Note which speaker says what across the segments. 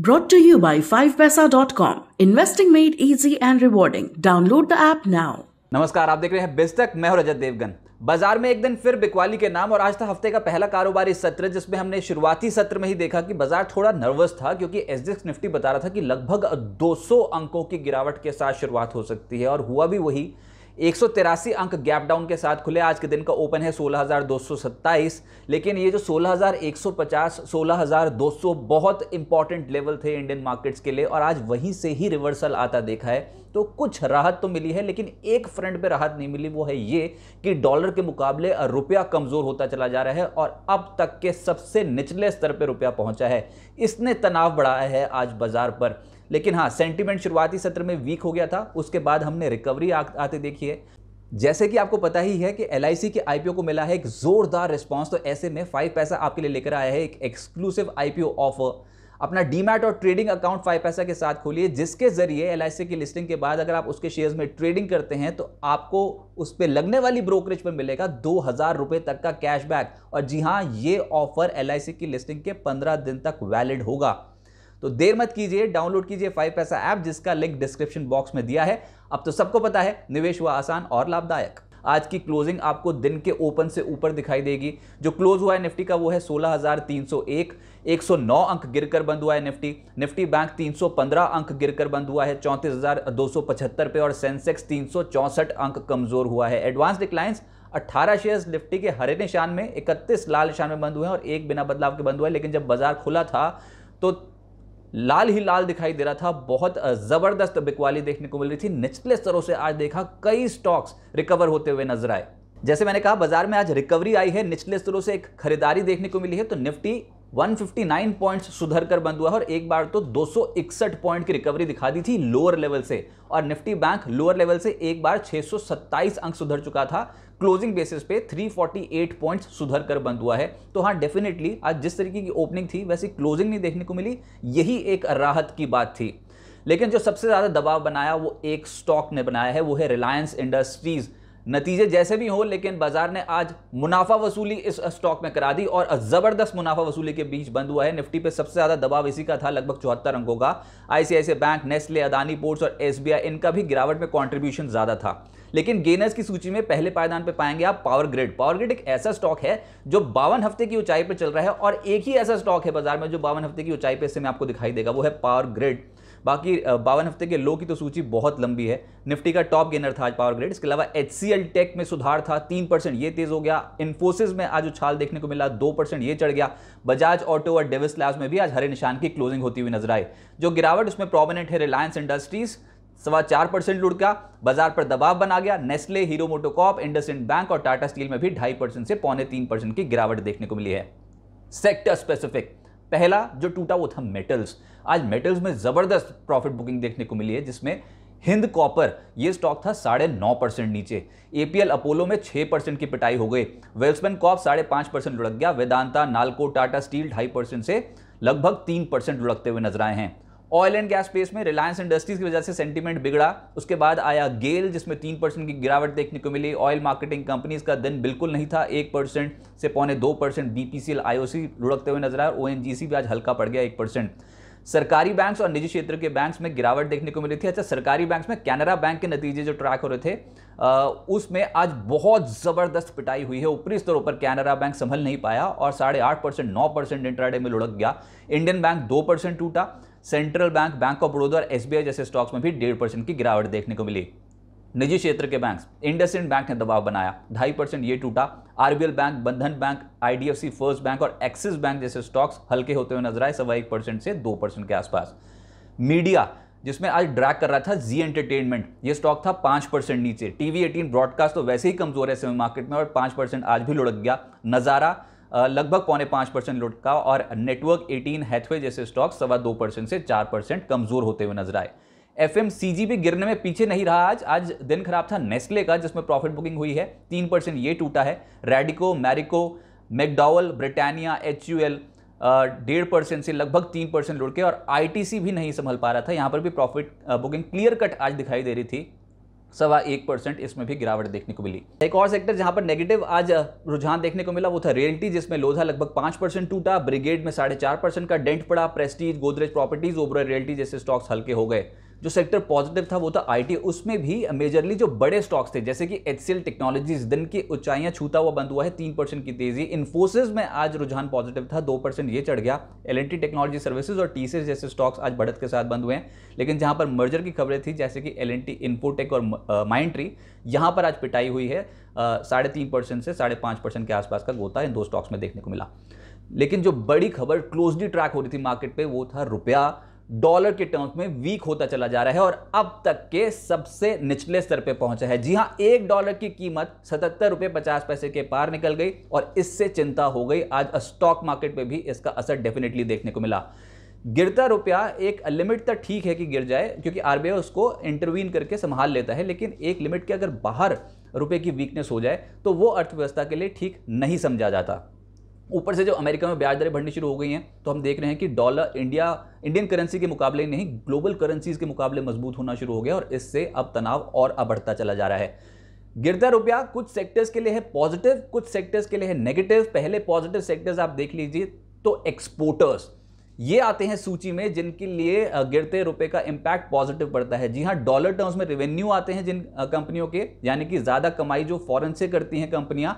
Speaker 1: Brought to you by 5paisa.com. Investing made easy and rewarding. Download the app now.
Speaker 2: नमस्कार, आप देख रहे हैं बिजतक। मैं हूं रजत देवगन। बाजार में एक दिन फिर बिकवाली के नाम और आज था हफ्ते का पहला कारोबारी सत्र, जिसमें हमने शुरुआती सत्र में ही देखा कि बाजार थोड़ा नर्वस था क्योंकि एसजीएक्स निफ्टी बता रहा था कि लगभग 200 अंकों की गिरावट के साथ शुरुआत हो सकती है और हुआ भी वही। 183 अंक गैप डाउन के साथ खुले। आज के दिन का ओपन है 16,227, लेकिन ये जो 16,150 16,200 बहुत इंपॉर्टेंट लेवल थे इंडियन मार्केट्स के लिए और आज वहीं से ही रिवर्सल आता देखा है। तो कुछ राहत तो मिली है, लेकिन एक फ्रंट पे राहत नहीं मिली, वो है ये कि डॉलर के मुकाबले रुपया कमजोर होता चला जा रहा है और अब तक के सबसे निचले स्तर पे रुपया पहुंचा है। इसने तनाव बढ़ाया है आज बाजार पर। लेकिन हाँ, सेंटीमेंट शुरुआती सत्र में वीक हो गया था, उसके बाद हमने रिकवरी आते देखी है। जैसे कि आपको पता ही है कि एलआईसी के आईपीओ को मिला है एक जोरदार रिस्पांस, तो ऐसे में 5 पैसा आपके लिए लेकर आया है एक एक्सक्लूसिव आईपीओ ऑफर। अपना डीमैट और ट्रेडिंग अकाउंट 5 पैसा के साथ खोलिए, जिसके जरिए एलआईसी की लिस्टिंग के बाद अगर आप उसके शेयर्स में ट्रेडिंग करते हैं तो आपको उस पर लगने वाली ब्रोकरेज पर मिलेगा 2,000 रुपए तक का कैशबैक। और जी हाँ, ये ऑफर एलआईसी की लिस्टिंग के 15 दिन तक वैलिड होगा। तो देर मत कीजिए, डाउनलोड कीजिए 5 पैसा ऐप, जिसका लिंक डिस्क्रिप्शन बॉक्स में दिया है। अब तो सबको पता है, निवेश हुआ आसान और लाभदायक। आज की क्लोजिंग आपको दिन के ओपन से ऊपर दिखाई देगी। जो क्लोज हुआ है निफ्टी का वो है 16,301, 109 अंक गिरकर बंद हुआ है निफ्टी बैंक 315 अंक गिरकर बंद हुआ है 34,275 पे और सेंसेक्स 364 अंक कमजोर हुआ है। एडवांस डिक्लाइंस 18 शेयर्स निफ्टी के हरे निशान में, 31 लाल निशान में बंद हुए हैं और एक बिना बदलाव के बंद हुआ है। लेकिन जब बाजार खुला था तो लाल ही लाल दिखाई दे रहा था। बहुत जबरदस्त बिकवाली देखने को मिल रही थी। निचले स्तरों से आज देखा कई स्टॉक्स रिकवर होते हुए नजर आए। जैसे मैंने कहा, बाजार में आज रिकवरी आई है, निचले स्तरों से एक खरीदारी देखने को मिली है। तो निफ्टी 159 पॉइंट्स सुधर कर बंद हुआ है और एक बार तो 261 पॉइंट की रिकवरी दिखा दी थी लोअर लेवल से। और निफ्टी बैंक लोअर लेवल से एक बार 627 अंक सुधर चुका था। क्लोजिंग बेसिस पे 348 पॉइंट्स सुधर कर बंद हुआ है। तो हाँ, डेफिनेटली आज जिस तरीके की ओपनिंग थी वैसी क्लोजिंग नहीं देखने को मिली, यही एक राहत की बात थी। लेकिन जो सबसे ज्यादा दबाव बनाया वो एक स्टॉक ने बनाया है, वो है रिलायंस इंडस्ट्रीज। नतीजे जैसे भी हो, लेकिन बाजार ने आज मुनाफा वसूली इस स्टॉक में करा दी और जबरदस्त मुनाफा वसूली के बीच बंद हुआ है। निफ्टी पे सबसे ज्यादा दबाव इसी का था, लगभग 74 अंकों का। ICICI bank, Nestle, Adani ports और एसबीआई, इनका भी गिरावट में कंट्रीब्यूशन ज्यादा था। लेकिन गेनर्स की सूची में पहले पायदान पे पाएंगे आप पावर ग्रिड एक ऐसा स्टॉक है जो 52 हफ्ते की ऊंचाई पर चल रहा है और एक ही ऐसा स्टॉक है बाजार में जो 52 हफ्ते की ऊंचाई पे इससे में आपको दिखाई देगा, वो है पावर ग्रिड। बाकी 52 हफ्ते के लो की तो सूची बहुत लंबी है। निफ्टी का टॉप गेनर था आज पावर ग्रिड। इसके अलावा एचसीएल टेक में सुधार था, 3% ये तेज हो गया। इन्फोसिस में आज उछाल देखने को मिला, 2% ये चढ़ गया। बजाज ऑटो और डेविस लैब्स में भी आज हरे निशान की क्लोजिंग होती हुई नजर आई। जो गिरावट उसमें प्रोमिनेंट है रिलायंस इंडस्ट्रीज, 4.25% लुढ़का, बाजार पर दबाव बना गया। Nestle, hero MotoCorp, IndusInd bank और टाटा स्टील में भी 2.5% से 2.25% की गिरावट देखने को मिली है। सेक्टर स्पेसिफिक पहला जो टूटा वो था मेटल्स। आज मेटल्स में जबरदस्त प्रॉफिट बुकिंग देखने को मिली है, जिसमें हिंद कॉपर ये स्टॉक था 9.5% नीचे। एपीएल अपोलो में 6% की पिटाई हो गई। वेल्सपन कॉप 5.5% लुढ़क गया। वेदांता, नालको, टाटा स्टील 2.5% से लगभग 3% लुढ़कते हुए नजर आए हैं। ऑयल एंड गैस स्पेस में रिलायंस इंडस्ट्रीज की वजह से सेंटीमेंट बिगड़ा। उसके बाद आया गेल, जिसमें 3% की गिरावट देखने को मिली। ऑयल मार्केटिंग कंपनीज का दिन बिल्कुल नहीं था, 1% से 2.25%। बीपीसीएल, आईओसी लुढ़कते हुए नजर आया। ओएनजीसी भी आज हल्का पड़ गया, 1%। सरकारी बैंक्स और निजी क्षेत्र के बैंक्स में गिरावट देखने को मिली थी। अच्छा, सरकारी बैंक्स में कैनरा बैंक के नतीजे जो ट्रैक हो रहे थे उसमें आज बहुत जबरदस्त पिटाई हुई है। ऊपरी स्तरों पर कैनरा बैंक संभल नहीं पाया और 8.5%, 9% इंट्राडे में लुढ़क गया। इंडियन बैंक 2% टूटा। Central bank, bank of Baroda और एसबीआई जैसे स्टॉक्स में भी 1.5% की गिरावट देखने को मिली। निजी क्षेत्र के बैंक्स, इंडसइंड बैंक ने दबाव बनाया, 2.5% ये टूटा। आरबीएल बैंक, बंधन बैंक, आईडीएफसी फर्स्ट बैंक और एक्सिस बैंक जैसे स्टॉक्स हल्के होते हुए नजर आए, 1.25% से 2% के आसपास। मीडिया, जिसमें आज ड्रैग कर रहा था जी एंटरटेनमेंट, ये स्टॉक था 5% नीचे। टीवी 18 ब्रॉडकास्ट तो वैसे ही कमजोर है सेमी मार्केट में और 5% आज भी लुढ़क गया। नजारा लगभग 5.25% लुढ़का और नेटवर्क 18, हैथवे जैसे स्टॉक 2.25% से 4% कमजोर होते हुए नजर आए। एफएमसीजी भी गिरने में पीछे नहीं रहा। आज दिन खराब था नेस्ले का, जिसमें प्रॉफिट बुकिंग हुई है, 3% ये टूटा है। Radico, Marico, McDowell, Britannia, HUL 1.5% से लगभग 3% लुढ़के और आईटीसी भी नहीं संभल पा रहा था। यहां पर भी प्रॉफिट बुकिंग क्लियर कट आज दिखाई दे रही थी। 1.25% इसमें भी गिरावट देखने को मिली। एक और सेक्टर जहां पर नेगेटिव आज रुझान देखने को मिला वो था रियल्टी, जिसमें लोधा लगभग 5% टूटा, ब्रिगेड में 4.5% का डेंट पड़ा, Prestige, Godrej properties, Oberoi realty जैसे स्टॉक्स हल्के हो गए। जो सेक्टर पॉजिटिव था वो था आईटी, उसमें भी मेजरली जो बड़े स्टॉक्स थे जैसे कि HCL टेक्नोलॉजीज दिन की ऊंचाइयां छूता हुआ बंद हुआ है, 3% की तेजी। इन्फोसिस में आज रुझान पॉजिटिव था, 2% ये चढ़ गया। L&T टेक्नोलॉजी सर्विसेज और TCS जैसे स्टॉक्स आज बढ़त के साथ बंद हुए हैं। लेकिन जहां पर मर्जर की खबरें थी जैसे कि L&T इन्फोटेक और माइंडट्री, यहां पर आज पिटाई हुई है। 3.5% से 5.5% के आसपास का गोता इन दो स्टॉक्स में देखने को मिला। लेकिन जो बड़ी खबर क्लोजली ट्रैक हो रही थी मार्केट पे वो था रुपया डॉलर के टर्म्स में वीक होता चला जा रहा है और अब तक के सबसे निचले स्तर पे पहुंचा है। जी हां, $1 की कीमत 77 रुपये 50 पैसे के पार निकल गई और इससे चिंता हो गई। आज स्टॉक मार्केट पे भी इसका असर डेफिनेटली देखने को मिला। गिरता रुपया एक लिमिट तक ठीक है कि गिर जाए, क्योंकि RBI उसको इंटरवीन करके संभाल लेता है, लेकिन एक लिमिट के अगर बाहर रुपए की वीकनेस हो जाए तो वो अर्थव्यवस्था के लिए ठीक नहीं समझा जाता। ऊपर से जो अमेरिका में ब्याज दरें बढ़नी शुरू हो गई हैं तो हम देख रहे हैं कि डॉलर इंडियन करेंसी के मुकाबले नहीं, ग्लोबल करेंसीज के मुकाबले मजबूत होना शुरू हो गया और इससे अब तनाव और बढ़ता चला जा रहा है। गिरता रुपया कुछ सेक्टर्स के लिए है पॉजिटिव, कुछ सेक्टर्स के लिए है नेगेटिव। पहले पॉजिटिव सेक्टर्स आप देख लीजिए तो एक्सपोर्टर्स ये आते हैं सूची में जिनके लिए गिरते रुपए का इंपैक्ट पॉजिटिव पड़ता है। जी हां, डॉलर टर्म्स में रेवेन्यू आते हैं जिन कंपनियों के, यानी कि ज्यादा कमाई जो फॉरेन से करती हैं कंपनियां,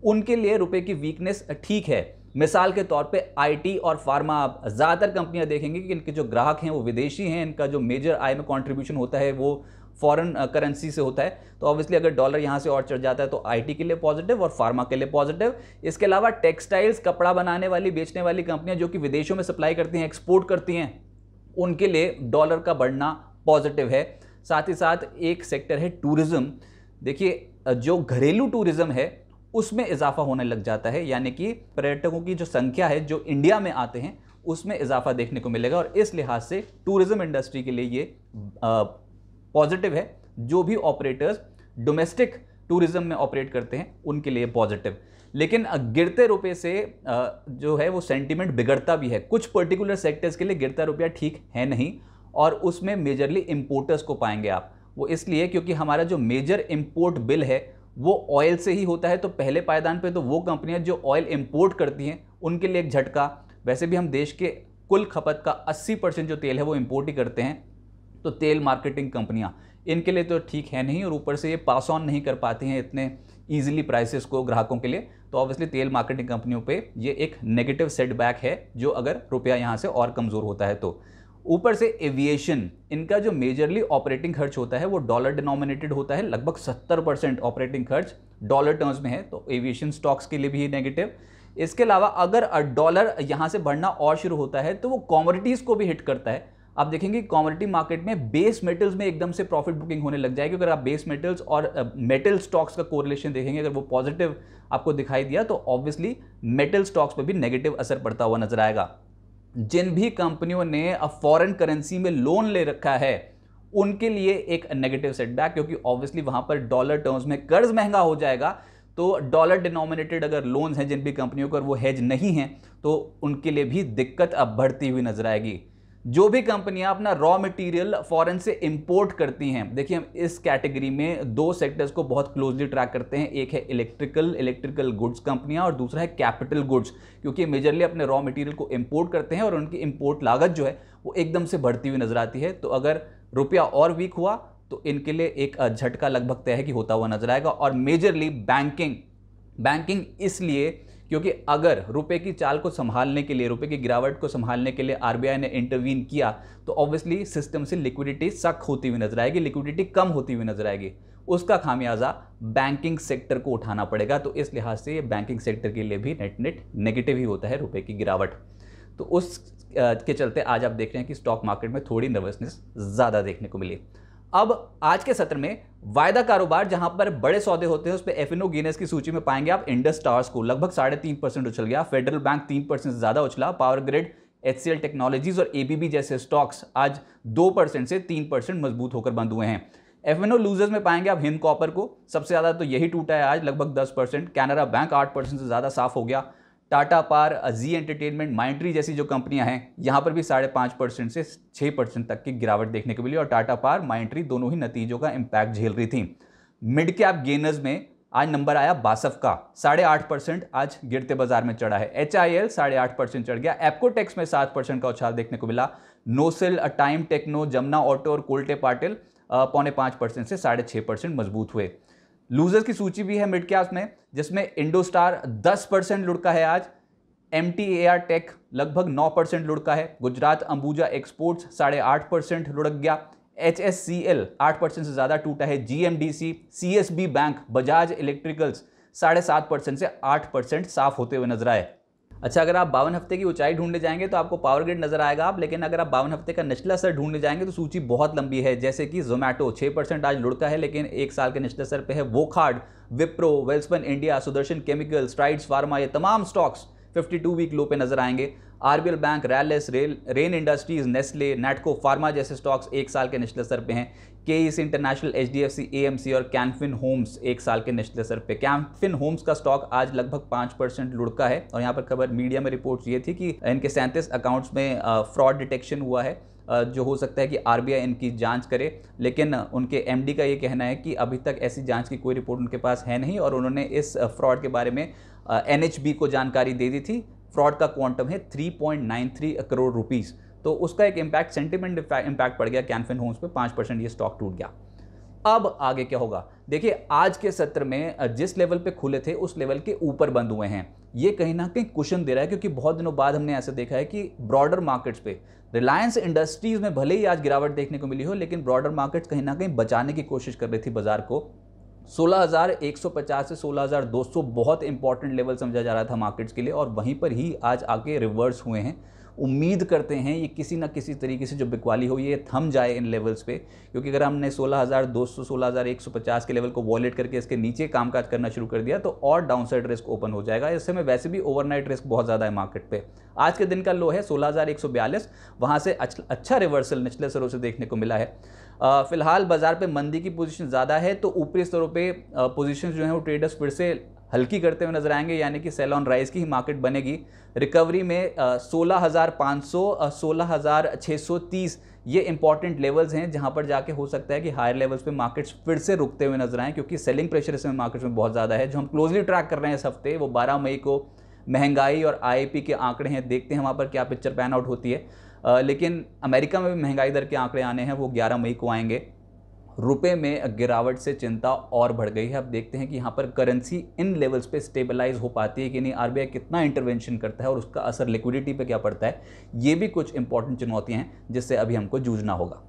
Speaker 2: उनके लिए रुपए की वीकनेस ठीक है। मिसाल के तौर पे आईटी और फार्मा, आप ज्यादातर कंपनियां देखेंगे कि इनके जो ग्राहक हैं वो विदेशी हैं, इनका जो मेजर आय में कंट्रीब्यूशन होता है वो फॉरेन करेंसी से होता है। तो ऑब्वियसली अगर डॉलर यहां से और चढ़ जाता है तो आईटी के लिए पॉजिटिव और फार्मा के लिए पॉजिटिव। इसके अलावा टेक्सटाइल्स, कपड़ा बनाने वाली, बेचने वाली कंपनियां जो कि विदेशों में सप्लाई करती हैं, एक्सपोर्ट करती हैं, उनके लिए डॉलर का बढ़ना पॉजिटिव है। साथ ही साथ एक सेक्टर है टूरिज्म। देखिए, जो घरेलू टूरिज्म है उसमें इजाफा होने लग जाता है, यानी कि पर्यटकों की जो संख्या है जो इंडिया में आते हैं उसमें इजाफा देखने को मिलेगा और इस लिहाज से टूरिज्म इंडस्ट्री के लिए ये पॉजिटिव है। जो भी ऑपरेटर्स डोमेस्टिक टूरिज्म में ऑपरेट करते हैं उनके लिए पॉजिटिव। लेकिन गिरते रुपए से जो है वो सेंटीमेंट बिगड़ता भी है। कुछ पर्टिकुलर सेक्टर्स के लिए गिरता रुपया ठीक है नहीं और उसमें मेजरली इंपोर्टर्स को पाएंगे आप। वो इसलिए क्योंकि हमारा जो मेजर इंपोर्ट बिल है वो ऑयल से ही होता है, तो पहले पायदान पे तो वो कंपनियां जो ऑयल इंपोर्ट करती हैं उनके लिए एक झटका। वैसे भी हम देश के कुल खपत का 80% जो तेल है वो इंपोर्ट ही करते हैं, तो तेल मार्केटिंग कंपनियां इनके लिए तो ठीक है नहीं और ऊपर से ये पास ऑन नहीं कर पाती हैं इतने ईजिली प्राइसेस को ग्राहकों के लिए। तो ऑब्वियसली तेल मार्केटिंग कंपनियों पे ये एक नेगेटिव सेटबैक है जो अगर रुपया यहाँ से और कमज़ोर होता है तो। ऊपर से एविएशन, इनका जो मेजरली ऑपरेटिंग खर्च होता है वो डॉलर डिनोमिनेटेड होता है, लगभग 70% ऑपरेटिंग खर्च डॉलर टर्म्स में है, तो एविएशन स्टॉक्स के लिए भी नेगेटिव। इसके अलावा अगर डॉलर यहाँ से बढ़ना और शुरू होता है तो वो कमोडिटीज़ को भी हिट करता है। आप देखेंगे कमोडिटी मार्केट में बेस मेटल्स में एकदम से प्रॉफिट बुकिंग होने लग जाएगी। अगर आप बेस मेटल्स और मेटल स्टॉक्स का कोरिलेशन देखेंगे, अगर वो पॉजिटिव आपको दिखाई दिया तो ऑब्वियसली मेटल स्टॉक्स पर भी नेगेटिव असर पड़ता हुआ नजर आएगा। जिन भी कंपनियों ने फॉरेन करेंसी में लोन ले रखा है उनके लिए एक नेगेटिव सेटबैक, क्योंकि ऑब्वियसली वहां पर डॉलर टर्म्स में कर्ज महंगा हो जाएगा, तो डॉलर डिनोमिनेटेड अगर लोन्स हैं जिन भी कंपनियों का वो हेज नहीं है तो उनके लिए भी दिक्कत अब बढ़ती हुई नजर आएगी। जो भी कंपनियां अपना रॉ मटेरियल फॉरेन से इंपोर्ट करती हैं, देखिए हम इस कैटेगरी में दो सेक्टर्स को बहुत क्लोजली ट्रैक करते हैं। एक है इलेक्ट्रिकल गुड्स कंपनियां और दूसरा है कैपिटल गुड्स, क्योंकि मेजरली अपने रॉ मटेरियल को इंपोर्ट करते हैं और उनकी इंपोर्ट लागत जो है वो एकदम से बढ़ती हुई नजर आती है। तो अगर रुपया और वीक हुआ तो इनके लिए एक झटका लगभग तय है कि होता हुआ नजर आएगा। और मेजरली बैंकिंग इसलिए क्योंकि अगर रुपए की चाल को संभालने के लिए, रुपए की गिरावट को संभालने के लिए आरबीआई ने इंटरवीन किया तो ऑब्वियसली सिस्टम से लिक्विडिटी सक होती हुई नजर आएगी, लिक्विडिटी कम होती हुई नजर आएगी। उसका खामियाजा बैंकिंग सेक्टर को उठाना पड़ेगा। तो इस लिहाज से ये बैंकिंग सेक्टर के लिए भी नेट नेगेटिव ही होता है रुपए की गिरावट। तो उस के चलते आज आप देख रहे हैं कि स्टॉक मार्केट में थोड़ी नर्वसनेस ज़्यादा देखने को मिली। अब आज के सत्र में वायदा कारोबार जहां पर बड़े सौदे होते हैं उस पर एफएनओ गिनेस की सूची में पाएंगे आप इंडस टावर्स को, लगभग 3.5% उछल गया। फेडरल बैंक 3% से ज्यादा उछला। पावर ग्रिड, HCL टेक्नोलॉजीज और एबीबी जैसे स्टॉक्स आज 2% से 3% मजबूत होकर बंद हुए हैं। एफएनओ लूजर्स में पाएंगे आप हिंद कॉपर को, सबसे ज्यादा तो यही टूटा है आज, लगभग 10%। कैनरा बैंक 8% से ज्यादा साफ हो गया। टाटा पार, जी एंटरटेनमेंट, माइंडट्री जैसी जो कंपनियां हैं, यहां पर भी 5.5% से 6% तक की गिरावट देखने को मिली और टाटा पार, माइंडट्री दोनों ही नतीजों का इंपैक्ट झेल रही थी। मिड कैप गेनर्स में आज नंबर आया बासफ का, 8.5% आज गिरते बाजार में चढ़ा है। HIL 8.5% चढ़ गया। एप्कोटेक्स में 7% का उछाल देखने को मिला। NOCIL, time techno, Jamuna auto और कोल्टे पाटिल 4.5% से 6.5% मजबूत हुए। लूजर्स की सूची भी है मिड कैप्स में, जिसमें इंडोस्टार 10% लुढ़का है आज। MTAR टेक लगभग 9% लुढ़का है। गुजरात अंबुजा एक्सपोर्ट्स 8.5% लुढ़क गया। HSCL 8% से ज्यादा टूटा है। GMDC, CSB bank, Bajaj electricals 7.5% से 8% साफ होते हुए नजर आए। अच्छा, अगर आप 52 हफ्ते की ऊंचाई ढूंढने जाएंगे तो आपको पावर ग्रिड नजर आएगा आप, लेकिन अगर आप 52 हफ्ते का निचला स्तर ढूंढने जाएंगे तो सूची बहुत लंबी है। जैसे कि जोमैटो 6% आज लुढ़का है, लेकिन 1 साल के निचले स्तर पे है। Wockhardt, Wipro, Welspun India, Sudarshan chemical, Strides pharma, ये तमाम स्टॉक्स 52 वीक लो पे नजर आएंगे। RBL bank, Rallis, rain industries, Nestle, Natco pharma जैसे स्टॉक्स 1 साल के निचले स्तर पे हैं। KEC इंटरनेशनल, HDFC, AMC और कैनफिन होम्स 1 साल के निचले स्तर पे। कैनफिन होम्स का स्टॉक आज लगभग 5% लुढ़का है और यहाँ पर खबर मीडिया में रिपोर्ट्स ये थी कि इनके 37 अकाउंट्स में फ्रॉड डिटेक्शन हुआ है, जो हो सकता है कि RBI इनकी जांच करे, लेकिन उनके MD का ये कहना है कि अभी तक ऐसी जांच की कोई रिपोर्ट उनके पास है नहीं और उन्होंने इस फ्रॉड के बारे में NHB को जानकारी दे दी थी। फ्रॉड का क्वांटम है 3.93 करोड़ रुपीस, तो उसका एक इम्पैक्ट, सेंटिमेंट इम्पैक्ट पड़ गया कैनफिन होम्स पे, 5% ये स्टॉक टूट गया। अब आगे क्या होगा? देखिए, आज के सत्र में जिस लेवल पे खुले थे उस लेवल के ऊपर बंद हुए हैं। ये कहीं ना कहीं कुशन दे रहा है, क्योंकि बहुत दिनों बाद हमने ऐसा देखा है कि ब्रॉडर मार्केट्स पे रिलायंस इंडस्ट्रीज में भले ही आज गिरावट देखने को मिली हो, लेकिन ब्रॉडर मार्केट्स कहीं ना कहीं बचाने की कोशिश कर रही थी बाजार को। 16,150 से 16,200 बहुत इंपॉर्टेंट लेवल समझा जा रहा था मार्केट्स के लिए, और वहीं पर ही आज आके रिवर्स हुए हैं। उम्मीद करते हैं ये किसी ना किसी तरीके से जो बिकवाली हो ये थम जाए इन लेवल्स पे, क्योंकि अगर हमने 16,200 16,150 के लेवल को वॉलेट करके इसके नीचे कामकाज करना शुरू कर दिया तो और डाउनसाइड रिस्क ओपन हो जाएगा। इस समय वैसे भी ओवरनाइट रिस्क बहुत ज़्यादा है मार्केट पे। आज के दिन का लो है 16,142, वहाँ से अच्छा रिवर्सल निचले स्तरों से देखने को मिला है। फिलहाल बाजार पे मंदी की पोजीशन ज़्यादा है, तो ऊपरी स्तरों पे पोजीशन जो है वो ट्रेडर्स फिर से हल्की करते हुए नजर आएंगे, यानी कि सेल ऑन राइज की ही मार्केट बनेगी। रिकवरी में 16,500 16,630 ये इंपॉर्टेंट लेवल्स हैं जहां पर जाके हो सकता है कि हायर लेवल्स पे मार्केट्स फिर से रुकते हुए नजर आएं, क्योंकि सेलिंग प्रेशर इसमें मार्केट्स में बहुत ज़्यादा है। जो हम क्लोजली ट्रैक कर रहे हैं इस हफ्ते, वो 12 मई को महंगाई और IIP के आंकड़े हैं। देखते हैं वहाँ पर क्या पिक्चर पैन आउट होती है। लेकिन अमेरिका में भी महंगाई दर के आंकड़े आने हैं, वो 11 मई को आएंगे। रुपए में गिरावट से चिंता और बढ़ गई है। अब देखते हैं कि यहाँ पर करेंसी इन लेवल्स पे स्टेबलाइज हो पाती है कि नहीं, RBI कितना इंटरवेंशन करता है और उसका असर लिक्विडिटी पे क्या पड़ता है। ये भी कुछ इंपॉर्टेंट चुनौतियाँ हैं जिससे अभी हमको जूझना होगा।